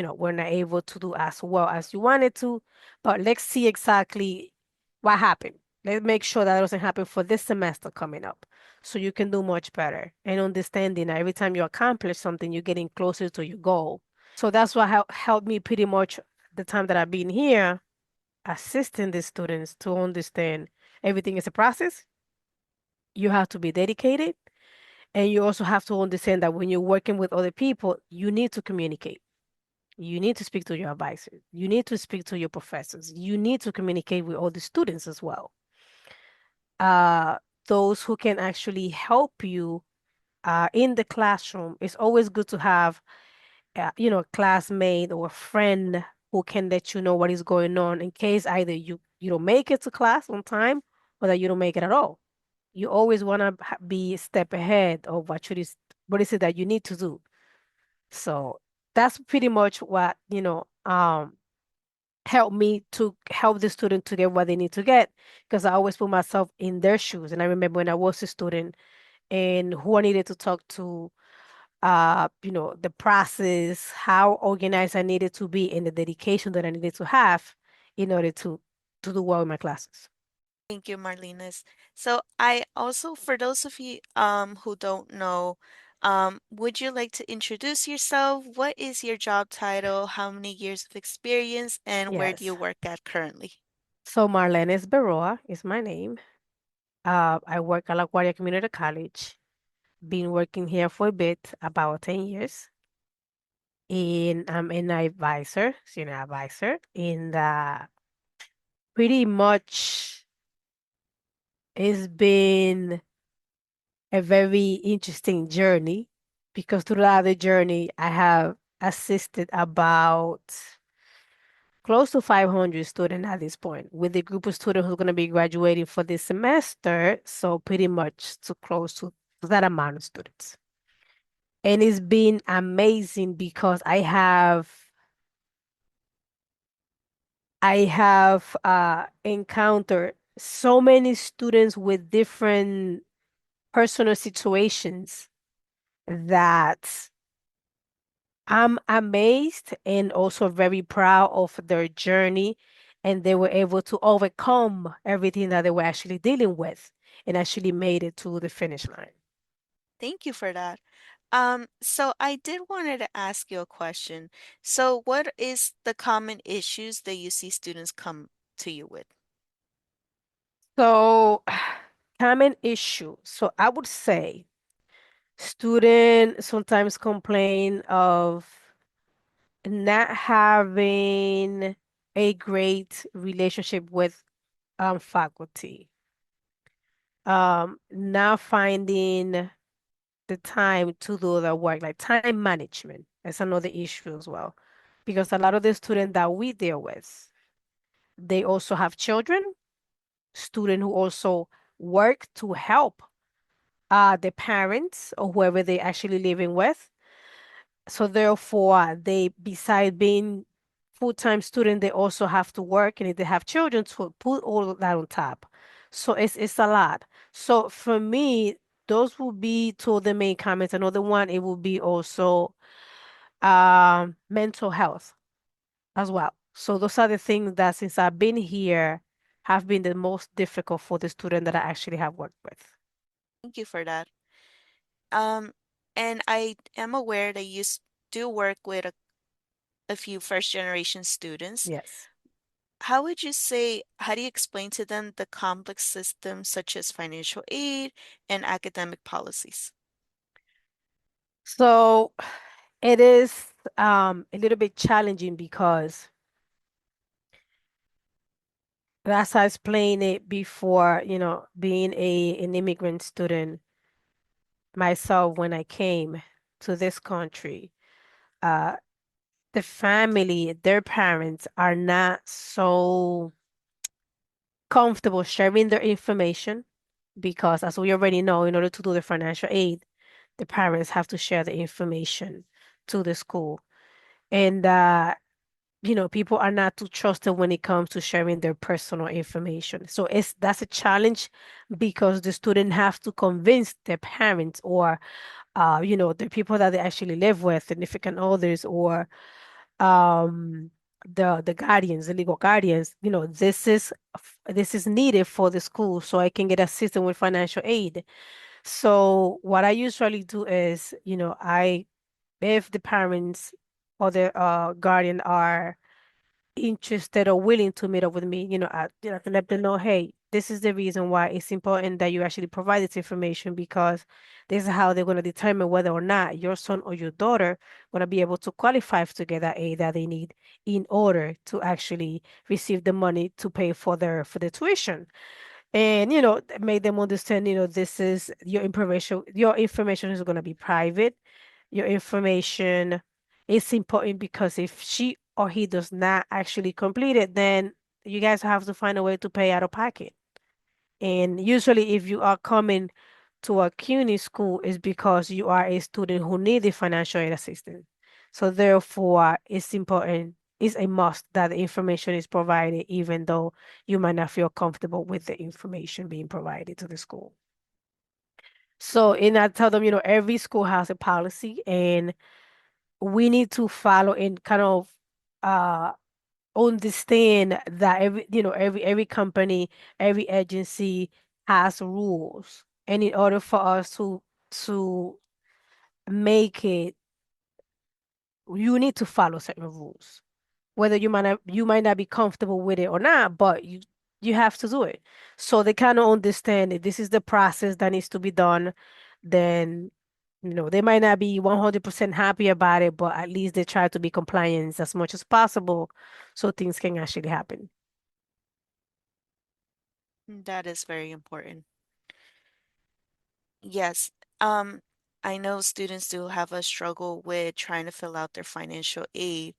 we're not able to do as well as you wanted to, but let's see exactly what happened. Let's make sure that doesn't happen for this semester coming up. So you can do much better and understanding that every time you accomplish something, you're getting closer to your goal. So that's what helped me pretty much the time that I've been here, assisting the students to understand everything is a process. You have to be dedicated, and you also have to understand that when you're working with other people, you need to communicate. You need to speak to your advisor. You need to speak to your professors. You need to communicate with all the students as well. Uh, those who can actually help you in the classroom. It's always good to have, a classmate or a friend who can let you know what is going on in case either you don't make it to class on time or that you don't make it at all. You always want to be a step ahead of what is it that you need to do. So that's pretty much what, help me to help the student to get what they need to get because I always put myself in their shoes. And I remember when I was a student and who I needed to talk to, the process, how organized I needed to be, and the dedication that I needed to have in order to do well in my classes. Thank you, Marlenes. So I also, for those of you who don't know, would you like to introduce yourself? What is your job title? How many years of experience? And where do you Yes. work at currently? So Marlenes Berroa is my name. I work at La Guardia Community College. Been working here for a bit, about 10 years. And I'm an advisor, senior advisor, and pretty much it's been a very interesting journey because throughout the journey, I have assisted about close to 500 students at this point, with the group of students who's going to be graduating for this semester. So pretty much to close to that amount of students. And it's been amazing because I have encountered so many students with different personal situations that I'm amazed and also very proud of their journey. And they were able to overcome everything that they were actually dealing with and actually made it to the finish line. Thank you for that. So I did wanted to ask you a question. So what is the common issues that you see students come to you with? So, common issue. So I would say students sometimes complain of not having a great relationship with faculty, not finding the time to do the work, like time management. That's another issue as well, because a lot of the students that we deal with, they also have children, students who also work to help the parents or whoever they actually living with. So therefore, they beside being full-time student, they also have to work, and if they have children, to put all of that on top. So it's a lot. So for me, those will be two of the main comments. Another one, it will be also mental health as well. So those are the things that since I've been here have been the most difficult for the student that I actually have worked with. Thank you for that. Um, and I am aware that do work with a few first generation students. Yes. How do you explain to them the complex systems such as financial aid and academic policies? So it is a little bit challenging because as I explained it before, being an immigrant student myself when I came to this country, uh, the family, their parents are not so comfortable sharing their information because, as we already know, in order to do the financial aid, the parents have to share the information to the school. And people are not too trusted when it comes to sharing their personal information. So that's a challenge because the student have to convince their parents or the people that they actually live with, significant others or um the guardians, the legal guardians, this is needed for the school so I can get assistance with financial aid. So what I usually do is, I if the parents or the guardian are interested or willing to meet up with me, I can let them know, hey, this is the reason why it's important that you actually provide this information because this is how they're going to determine whether or not your son or your daughter going to be able to qualify to get that aid that they need in order to actually receive the money to pay for their tuition. And make them understand, this is your information is going to be private. Your information is important because if she or he does not actually complete it, then you guys have to find a way to pay out of pocket. And usually, if you are coming to a CUNY school, is because you are a student who need the financial aid assistance. So therefore, it's important, it's a must that the information is provided, even though you might not feel comfortable with the information being provided to the school. So, and I tell them, every school has a policy, and we need to follow and kind of uh understand that every company, every agency has rules. And in order for us to make it, you need to follow certain rules. Whether you might not be comfortable with it or not, but you have to do it. So they kind of understand that this is the process that needs to be done. Then, they might not be 100% happy about it, but at least they try to be compliant as much as possible so things can actually happen. That is very important. Yes. Um, I know students do have a struggle with trying to fill out their financial aid.